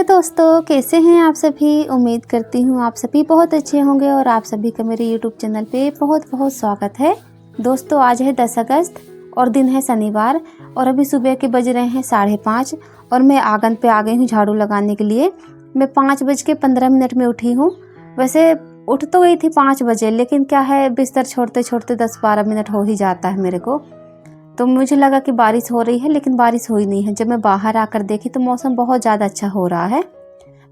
दोस्तों, कैसे हैं आप सभी। उम्मीद करती हूँ आप सभी बहुत अच्छे होंगे और आप सभी का मेरे यूट्यूब चैनल पे बहुत बहुत स्वागत है। दोस्तों, आज है 10 अगस्त और दिन है शनिवार और अभी सुबह के बज रहे हैं 5:30 और मैं आंगन पे आ गई हूँ झाड़ू लगाने के लिए। मैं 5:15 में उठी हूँ। वैसे उठ तो गई थी 5 बजे, लेकिन क्या है, बिस्तर छोड़ते छोड़ते 10-12 मिनट हो ही जाता है मेरे को। तो मुझे लगा कि बारिश हो रही है, लेकिन बारिश हुई नहीं है। जब मैं बाहर आकर देखी तो मौसम बहुत ज़्यादा अच्छा हो रहा है।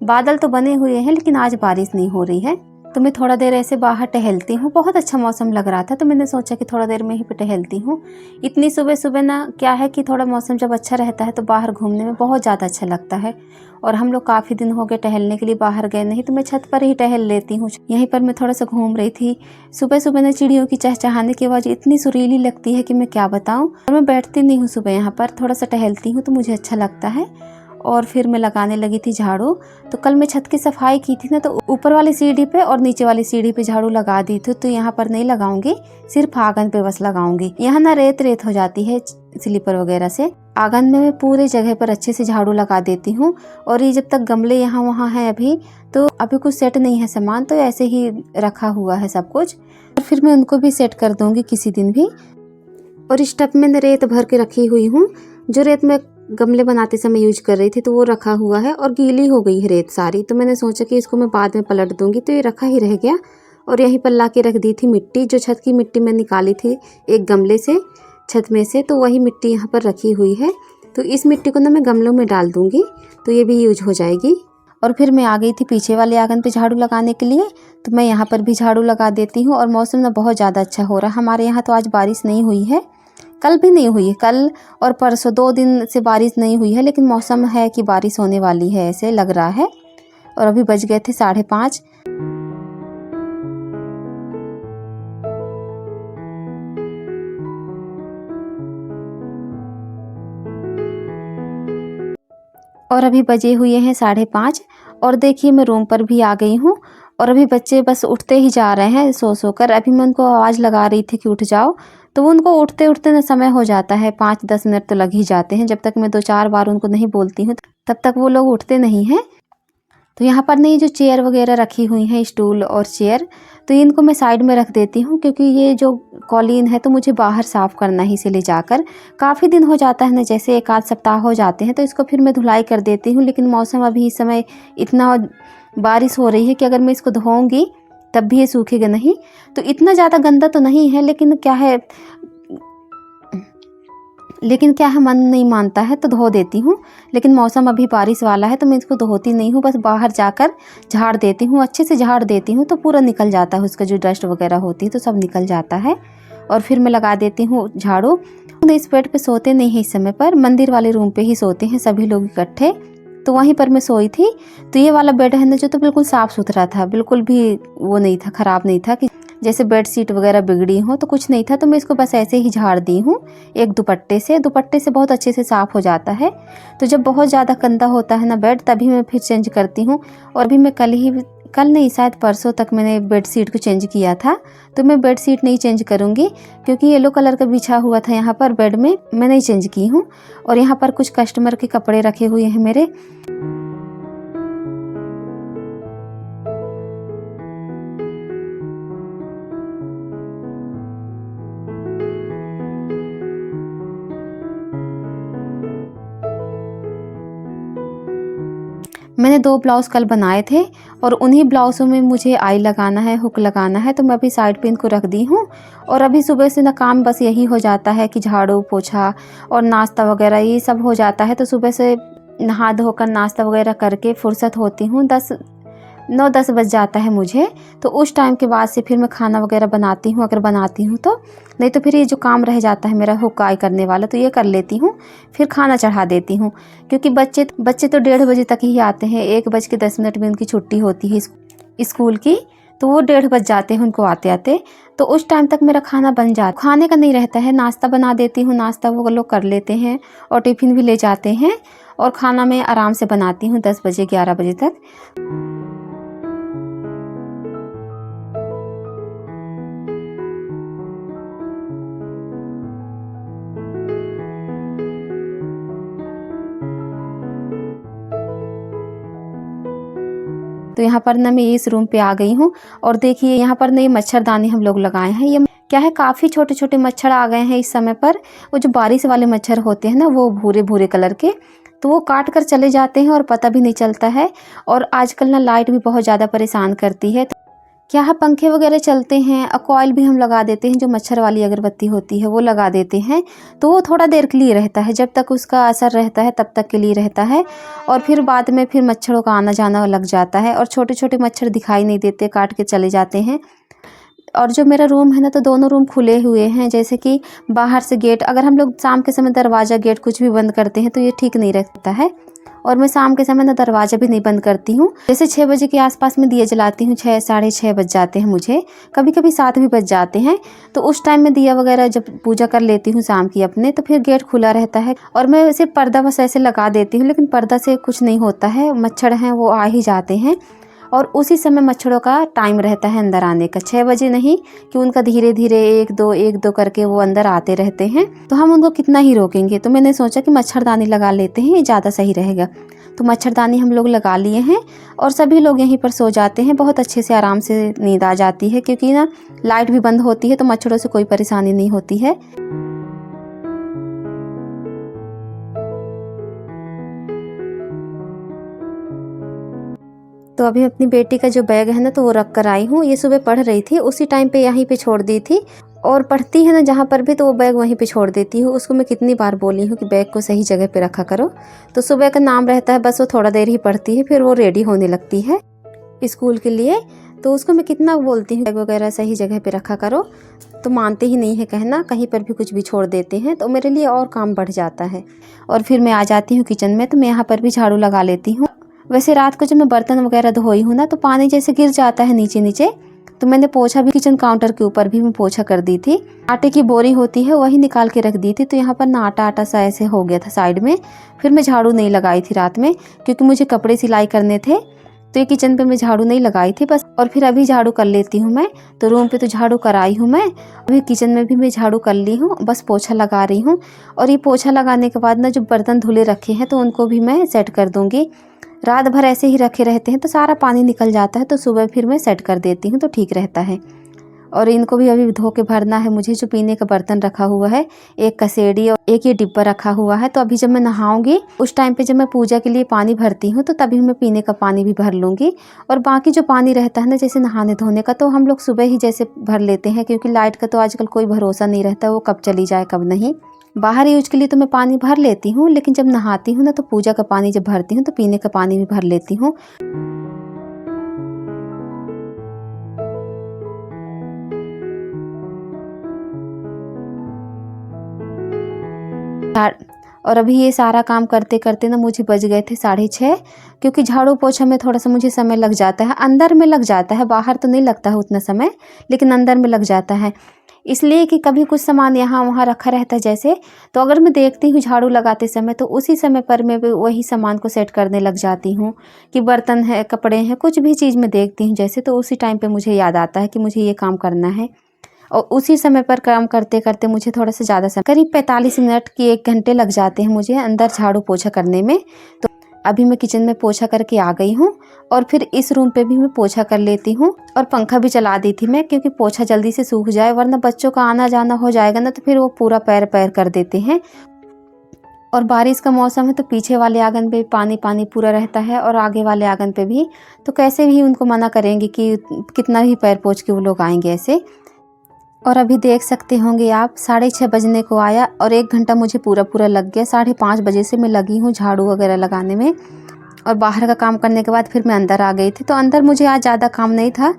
बादल तो बने हुए हैं, लेकिन आज बारिश नहीं हो रही है। तो मैं थोड़ा देर ऐसे बाहर टहलती हूँ। बहुत अच्छा मौसम लग रहा था तो मैंने सोचा कि थोड़ा देर में ही पे टहलती हूँ। इतनी सुबह सुबह ना, क्या है कि थोड़ा मौसम जब अच्छा रहता है तो बाहर घूमने में बहुत ज़्यादा अच्छा लगता है। और हम लोग काफ़ी दिन हो गए टहलने के लिए बाहर गए नहीं, तो मैं छत पर ही टहल लेती हूँ। यहीं पर मैं थोड़ा सा घूम रही थी। सुबह सुबह ना चिड़ियों की चहचहाने की आवाज़ इतनी सुरीली लगती है कि मैं क्या बताऊँ। और मैं बैठती नहीं हूँ सुबह, यहाँ पर थोड़ा सा टहलती हूँ तो मुझे अच्छा लगता है। और फिर मैं लगाने लगी थी झाड़ू। तो कल मैं छत की सफाई की थी ना, तो ऊपर वाली सीढ़ी पे और नीचे वाली सीढ़ी पे झाड़ू लगा दी थी। तो यहाँ पर नहीं लगाऊंगी, सिर्फ आंगन पे बस लगाऊंगी। यहाँ ना रेत रेत हो जाती है स्लीपर वगैरह से। आंगन में मैं पूरे जगह पर अच्छे से झाड़ू लगा देती हूँ। और ये जब तक गमले यहाँ वहाँ है अभी कुछ सेट नहीं है सामान, तो ऐसे ही रखा हुआ है सब कुछ। और फिर मैं उनको भी सेट कर दूंगी किसी दिन भी। और इस टब में रेत भर के रखी हुई हूँ। जो रेत मैं गमले बनाते समय यूज कर रही थी तो वो रखा हुआ है और गीली हो गई है रेत सारी। तो मैंने सोचा कि इसको मैं बाद में पलट दूंगी, तो ये रखा ही रह गया। और यहीं पर ला के रख दी थी मिट्टी। जो छत की मिट्टी मैं निकाली थी एक गमले से, छत में से, तो वही मिट्टी यहाँ पर रखी हुई है। तो इस मिट्टी को ना मैं गमलों में डाल दूंगी तो ये भी यूज हो जाएगी। और फिर मैं आ गई थी पीछे वाले आंगन पे झाड़ू लगाने के लिए। तो मैं यहाँ पर भी झाड़ू लगा देती हूँ। और मौसम ना बहुत ज़्यादा अच्छा हो रहा है हमारे यहाँ। तो आज बारिश नहीं हुई है, कल भी नहीं हुई है। कल और परसों 2 दिन से बारिश नहीं हुई है, लेकिन मौसम है कि बारिश होने वाली है, ऐसे लग रहा है। और अभी बज गए थे 5:30। और अभी बजे हुए हैं 5:30 और देखिए मैं रूम पर भी आ गई हूँ। और अभी बच्चे बस उठते ही जा रहे हैं सो सो कर। अभी मैं उनको आवाज़ लगा रही थी कि उठ जाओ, तो उनको उठते उठते ना समय हो जाता है, 5-10 मिनट तो लग ही जाते हैं। जब तक मैं 2-4 बार उनको नहीं बोलती हूँ तब तक वो लोग उठते नहीं हैं। तो यहाँ पर नहीं, जो चेयर वगैरह रखी हुई हैं, स्टूल और चेयर, तो इनको मैं साइड में रख देती हूँ। क्योंकि ये जो कॉलीन है तो मुझे बाहर साफ़ करना ही से ले जाकर। काफ़ी दिन हो जाता है ना, जैसे 1 आध सप्ताह हो जाते हैं, तो इसको फिर मैं धुलाई कर देती हूँ। लेकिन मौसम अभी इस समय इतना बारिश हो रही है कि अगर मैं इसको धोऊँगी तब भी ये सूखेगा नहीं। तो इतना ज़्यादा गंदा तो नहीं है, लेकिन क्या है, मन नहीं मानता है तो धो देती हूँ। लेकिन मौसम अभी बारिश वाला है तो मैं इसको धोती नहीं हूँ, बस बाहर जाकर झाड़ देती हूँ। अच्छे से झाड़ देती हूँ तो पूरा निकल जाता है, उसका जो डस्ट वगैरह होती है तो सब निकल जाता है। और फिर मैं लगा देती हूँ झाड़ू। इस बेड पे सोते नहीं हैं इस समय पर, मंदिर वाले रूम पे ही सोते हैं सभी लोग इकट्ठे। तो वहीं पर मैं सोई थी। तो ये वाला बेड है ना, जो तो बिल्कुल साफ़ सुथरा था, बिल्कुल भी वो नहीं था, ख़राब नहीं था कि जैसे बेड शीट वगैरह बिगड़ी हो, तो कुछ नहीं था। तो मैं इसको बस ऐसे ही झाड़ दी हूँ एक दुपट्टे से बहुत अच्छे से साफ़ हो जाता है। तो जब बहुत ज़्यादा गंदा होता है ना बेड, तभी मैं फिर चेंज करती हूँ। और भी मैं कल नहीं, शायद परसों तक मैंने बेड शीट को चेंज किया था। तो मैं बेड शीट नहीं चेंज करूँगी, क्योंकि येलो कलर का बिछा हुआ था यहाँ पर बेड में, मैं नहीं चेंज की हूँ। और यहाँ पर कुछ कस्टमर के कपड़े रखे हुए हैं मेरे। मैंने 2 ब्लाउज़ कल बनाए थे और उन्हीं ब्लाउज़ों में मुझे आई लगाना है, हुक लगाना है। तो मैं अभी साइड पे इनको रख दी हूँ। और अभी सुबह से ना काम बस यही हो जाता है कि झाड़ू पोछा और नाश्ता वगैरह ये सब हो जाता है। तो सुबह से नहा धोकर नाश्ता वगैरह करके फुर्सत होती हूँ, 9-10 बज जाता है मुझे। तो उस टाइम के बाद से फिर मैं खाना वगैरह बनाती हूँ, अगर बनाती हूँ तो। नहीं तो फिर ये जो काम रह जाता है मेरा हुक आई करने वाला, तो ये कर लेती हूँ, फिर खाना चढ़ा देती हूँ। क्योंकि बच्चे तो 1:30 बजे तक ही आते हैं, 1:10 में उनकी छुट्टी होती है स्कूल की। तो वो 1:30 बज जाते हैं उनको आते आते। तो उस टाइम तक मेरा खाना बन जाता, खाने का नहीं रहता है, नाश्ता बना देती हूँ, नाश्ता वो लोग कर लेते हैं और टिफ़िन भी ले जाते हैं। और खाना मैं आराम से बनाती हूँ 10 बजे 11 बजे तक। तो यहाँ पर ना मैं इस रूम पे आ गई हूँ और देखिए यहाँ पर ना ये मच्छरदानी हम लोग लगाए हैं। ये क्या है, काफ़ी छोटे छोटे मच्छर आ गए हैं इस समय पर। वो जो बारिश वाले मच्छर होते हैं ना, वो भूरे भूरे कलर के, तो वो काट कर चले जाते हैं और पता भी नहीं चलता है। और आजकल ना लाइट भी बहुत ज़्यादा परेशान करती है। क्या है, पंखे वगैरह चलते हैं, कॉइल भी हम लगा देते हैं, जो मच्छर वाली अगरबत्ती होती है वो लगा देते हैं, तो वो थोड़ा देर के लिए रहता है, जब तक उसका असर रहता है तब तक के लिए रहता है। और फिर बाद में फिर मच्छरों का आना जाना लग जाता है और छोटे छोटे मच्छर दिखाई नहीं देते, काट के चले जाते हैं। और जो मेरा रूम है ना, तो दोनों रूम खुले हुए हैं। जैसे कि बाहर से गेट, अगर हम लोग शाम के समय दरवाज़ा गेट कुछ भी बंद करते हैं तो ये ठीक नहीं रहता है। और मैं शाम के समय ना दरवाज़ा भी नहीं बंद करती हूँ। जैसे 6 बजे के आसपास में दिया जलाती हूँ, 6 साढ़े 6 बज जाते हैं मुझे, कभी कभी 7 भी बज जाते हैं। तो उस टाइम में दिया वगैरह जब पूजा कर लेती हूँ शाम की अपने, तो फिर गेट खुला रहता है। और मैं सिर्फ पर्दा बस ऐसे लगा देती हूँ, लेकिन पर्दा से कुछ नहीं होता है, मच्छर हैं वो आ ही जाते हैं। और उसी समय मच्छरों का टाइम रहता है अंदर आने का, 6 बजे नहीं कि उनका धीरे धीरे 1 2 करके वो अंदर आते रहते हैं। तो हम उनको कितना ही रोकेंगे। तो मैंने सोचा कि मच्छरदानी लगा लेते हैं, ये ज़्यादा सही रहेगा। तो मच्छरदानी हम लोग लगा लिए हैं और सभी लोग यहीं पर सो जाते हैं। बहुत अच्छे से आराम से नींद आ जाती है, क्योंकि ना लाइट भी बंद होती है तो मच्छरों से कोई परेशानी नहीं होती है। तो अभी अपनी बेटी का जो बैग है ना, तो वो रख कर आई हूँ। ये सुबह पढ़ रही थी, उसी टाइम पे यहीं पे छोड़ दी थी। और पढ़ती है ना जहाँ पर भी, तो वो बैग वहीं पे छोड़ देती हूँ। उसको मैं कितनी बार बोली हूँ कि बैग को सही जगह पे रखा करो। तो सुबह का नाम रहता है, बस वो थोड़ा देर ही पढ़ती है, फिर वो रेडी होने लगती है स्कूल के लिए। तो उसको मैं कितना बोलती हूँ बैग वगैरह सही जगह पे रखा करो, तो मानते ही नहीं है कहना, कहीं पर भी कुछ भी छोड़ देते हैं। तो मेरे लिए और काम बढ़ जाता है। और फिर मैं आ जाती हूँ किचन में, तो मैं यहाँ पर भी झाड़ू लगा लेती हूँ। वैसे रात को जब मैं बर्तन वगैरह धोई हूँ ना, तो पानी जैसे गिर जाता है नीचे नीचे, तो मैंने पोछा भी किचन काउंटर के ऊपर भी मैं पोछा कर दी थी। आटे की बोरी होती है वही निकाल के रख दी थी, तो यहाँ पर ना आटा आटा सा ऐसे हो गया था साइड में। फिर मैं झाड़ू नहीं लगाई थी रात में, क्योंकि मुझे कपड़े सिलाई करने थे, तो ये किचन पे मैं झाड़ू नहीं लगाई थी बस। और फिर अभी झाड़ू कर लेती हूँ मैं। तो रूम पे तो झाड़ू कराई हूँ मैं, अभी किचन में भी मैं झाड़ू कर ली हूँ, बस पोछा लगा रही हूँ। और ये पोछा लगाने के बाद ना जो बर्तन धुले रखे हैं, तो उनको भी मैं सेट कर दूँगी। रात भर ऐसे ही रखे रहते हैं तो सारा पानी निकल जाता है, तो सुबह फिर मैं सेट कर देती हूँ, तो ठीक रहता है। और इनको भी अभी धो के भरना है मुझे। जो पीने का बर्तन रखा हुआ है, एक कसेड़ी और एक ये डिब्बा रखा हुआ है, तो अभी जब मैं नहाऊंगी उस टाइम पे जब मैं पूजा के लिए पानी भरती हूँ, तो तभी मैं पीने का पानी भी भर लूँगी। और बाकी जो पानी रहता है ना, जैसे नहाने धोने का, तो हम लोग सुबह ही जैसे भर लेते हैं, क्योंकि लाइट का तो आजकल कोई भरोसा नहीं रहता, वो कब चली जाए कब नहीं। बाहर यूज के लिए तो मैं पानी भर लेती हूँ, लेकिन जब नहाती हूँ ना, तो पूजा का पानी जब भरती हूँ तो पीने का पानी भी भर लेती हूँ। और अभी ये सारा काम करते करते ना मुझे बज गए थे 6:30, क्योंकि झाड़ू पोछा में थोड़ा सा मुझे समय लग जाता है, अंदर में लग जाता है, बाहर तो नहीं लगता है उतना समय, लेकिन अंदर में लग जाता है। इसलिए कि कभी कुछ सामान यहाँ वहाँ रखा रहता है जैसे, तो अगर मैं देखती हूँ झाड़ू लगाते समय, तो उसी समय पर मैं वही सामान को सेट करने लग जाती हूँ। कि बर्तन है, कपड़े हैं, कुछ भी चीज़ मैं देखती हूँ जैसे, तो उसी टाइम पे मुझे याद आता है कि मुझे ये काम करना है। और उसी समय पर काम करते करते मुझे थोड़ा सा ज़्यादा समय, करीब 45 मिनट की 1 घंटे लग जाते हैं मुझे अंदर झाड़ू पोछा करने में। तो अभी मैं किचन में पोछा करके आ गई हूँ, और फिर इस रूम पे भी मैं पोछा कर लेती हूँ। और पंखा भी चला दी थी मैं, क्योंकि पोछा जल्दी से सूख जाए, वरना बच्चों का आना जाना हो जाएगा ना, तो फिर वो पूरा पैर पैर कर देते हैं। और बारिश का मौसम है, तो पीछे वाले आंगन पे पानी पानी पूरा रहता है, और आगे वाले आंगन पे भी, तो कैसे भी उनको मना करेंगे कि कितना भी पैर पोंछ के वो लोग आएंगे ऐसे। और अभी देख सकते होंगे आप, 6:30 बजने को आया और 1 घंटा मुझे पूरा पूरा लग गया। 5:30 बजे से मैं लगी हूँ झाड़ू वगैरह लगाने में। और बाहर का काम करने के बाद फिर मैं अंदर आ गई थी। तो अंदर मुझे आज ज़्यादा काम नहीं था,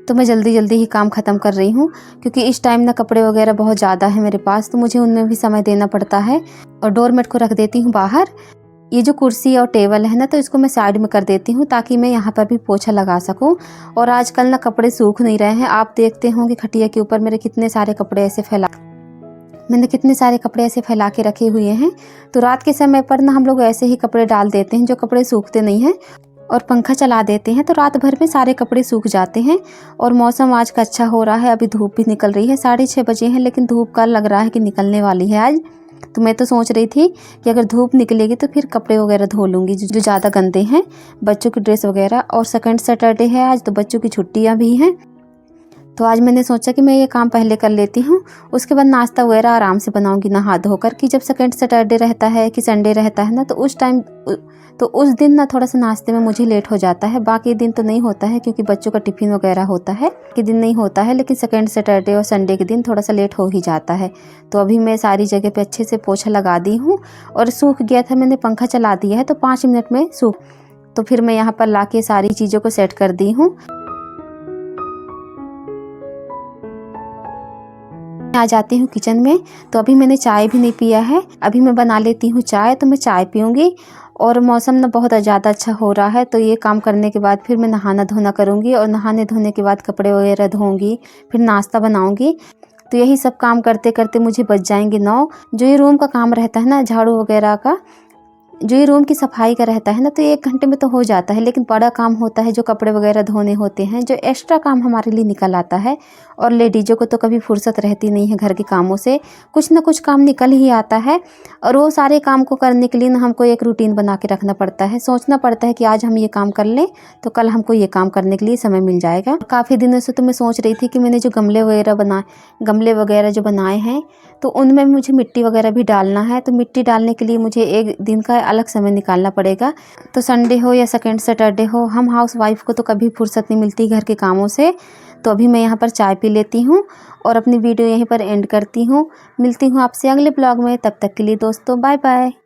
तो मैं जल्दी जल्दी ही काम ख़त्म कर रही हूँ, क्योंकि इस टाइम ना कपड़े वगैरह बहुत ज़्यादा है मेरे पास, तो मुझे उनमें भी समय देना पड़ता है। और डोरमेट को रख देती हूँ बाहर। ये जो कुर्सी और टेबल है ना, तो इसको मैं साइड में कर देती हूँ, ताकि मैं यहाँ पर भी पोछा लगा सकूँ। और आजकल ना कपड़े सूख नहीं रहे हैं, आप देखते होंगे खटिया के ऊपर मेरे कितने सारे कपड़े ऐसे मैंने कितने सारे कपड़े ऐसे फैला के रखे हुए हैं। तो रात के समय पर ना हम लोग ऐसे ही कपड़े डाल देते हैं, जो कपड़े सूखते नहीं हैं, और पंखा चला देते हैं, तो रात भर में सारे कपड़े सूख जाते हैं। और मौसम आज का अच्छा हो रहा है, अभी धूप भी निकल रही है। 6:30 बजे हैं, लेकिन धूप का लग रहा है कि निकलने वाली है आज। तो मैं तो सोच रही थी कि अगर धूप निकलेगी तो फिर कपड़े वगैरह धो लूँगी जो ज़्यादा गंदे हैं, बच्चों की ड्रेस वगैरह। और सेकंड सैटरडे है आज, तो बच्चों की छुट्टियाँ भी हैं। तो आज मैंने सोचा कि मैं ये काम पहले कर लेती हूँ, उसके बाद नाश्ता वगैरह आराम से बनाऊंगी नहा धोकर। कि जब सेकंड सैटरडे रहता है कि संडे रहता है ना, तो उस दिन ना थोड़ा सा नाश्ते में मुझे लेट हो जाता है। बाकी दिन तो नहीं होता है क्योंकि बच्चों का टिफ़िन वगैरह होता है, कि दिन नहीं होता है, लेकिन सेकंड सैटरडे और संडे के दिन थोड़ा सा लेट हो ही जाता है। तो अभी मैं सारी जगह पे अच्छे से पोछा लगा दी हूँ और सूख गया था, मैंने पंखा चला दिया है तो 5 मिनट में सूख। तो फिर मैं यहाँ पर ला के सारी चीज़ों को सेट कर दी हूँ। आ जाती हूँ किचन में। तो अभी मैंने चाय भी नहीं पिया है, अभी मैं बना लेती हूँ चाय, तो मैं चाय पीऊँगी। और मौसम ना बहुत ज़्यादा अच्छा हो रहा है, तो ये काम करने के बाद फिर मैं नहाना धोना करूँगी और नहाने धोने के बाद कपड़े वगैरह धोऊँगी, फिर नाश्ता बनाऊँगी। तो यही सब काम करते करते मुझे बच जाएंगे 9। जो ये रूम का काम रहता है ना, झाड़ू वगैरह का, जो ये रूम की सफाई का रहता है ना, तो ये 1 घंटे में तो हो जाता है। लेकिन बड़ा काम होता है जो कपड़े वगैरह धोने होते हैं, जो एक्स्ट्रा काम हमारे लिए निकल आता है। और लेडीज़ों को तो कभी फुर्सत रहती नहीं है घर के कामों से, कुछ ना कुछ काम निकल ही आता है। और वो सारे काम को करने के लिए ना हमको एक रूटीन बना के रखना पड़ता है, सोचना पड़ता है कि आज हम ये काम कर लें तो कल हमको ये काम करने के लिए समय मिल जाएगा। काफ़ी दिनों से तो मैं सोच रही थी कि मैंने जो गमले वगैरह जो बनाए हैं, तो उनमें मुझे मिट्टी वगैरह भी डालना है। तो मिट्टी डालने के लिए मुझे एक दिन का अलग समय निकालना पड़ेगा। तो संडे हो या सेकंड सैटरडे हो, हम हाउस वाइफ को तो कभी फुर्सत नहीं मिलती घर के कामों से। तो अभी मैं यहाँ पर चाय पी लेती हूँ और अपनी वीडियो यहीं पर एंड करती हूँ। मिलती हूँ आपसे अगले ब्लॉग में, तब तक के लिए दोस्तों बाय बाय।